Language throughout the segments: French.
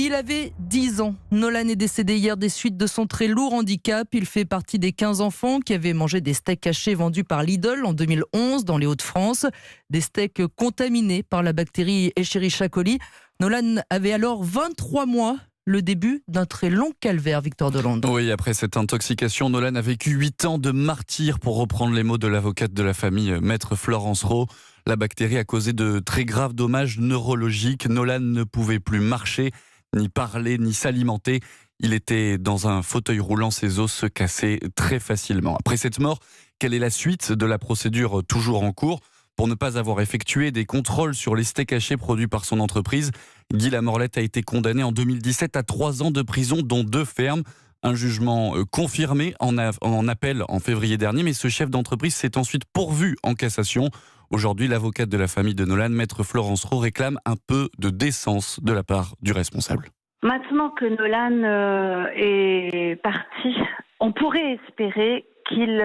Il avait 10 ans. Nolan est décédé hier des suites de son très lourd handicap. Il fait partie des 15 enfants qui avaient mangé des steaks hachés vendus par Lidl en 2011 dans les Hauts-de-France. Des steaks contaminés par la bactérie Escherichia coli. Nolan avait alors 23 mois. Le début d'un très long calvaire, Victor Delande. Oui, après cette intoxication, Nolan a vécu 8 ans de martyre, pour reprendre les mots de l'avocate de la famille, maître Florence Rowe. La bactérie a causé de très graves dommages neurologiques. Nolan ne pouvait plus marcher, ni parler, ni s'alimenter. Il était dans un fauteuil roulant, ses os se cassaient très facilement. Après cette mort, quelle est la suite de la procédure toujours en cours ? Pour ne pas avoir effectué des contrôles sur les steaks hachés produits par son entreprise, Guy Lamorlette a été condamné en 2017 à 3 ans de prison, dont 2 fermes. Un jugement confirmé en appel en février dernier, mais ce chef d'entreprise s'est ensuite pourvu en cassation. Aujourd'hui, l'avocate de la famille de Nolan, maître Florence Rowe, réclame un peu de décence de la part du responsable. Maintenant que Nolan est parti, on pourrait espérer qu'il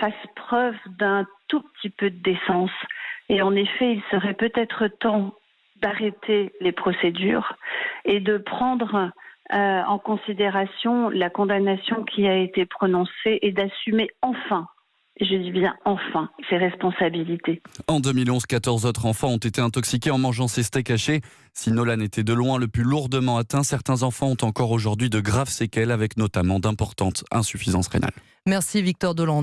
fasse preuve d'un tout petit peu de décence. Et en effet, il serait peut-être temps d'arrêter les procédures et de prendre en considération la condamnation qui a été prononcée et d'assumer enfin, je dis bien enfin, ses responsabilités. En 2011, 14 autres enfants ont été intoxiqués en mangeant ces steaks hachés. Si Nolan était de loin le plus lourdement atteint, certains enfants ont encore aujourd'hui de graves séquelles, avec notamment d'importantes insuffisances rénales. Merci Victor Delande.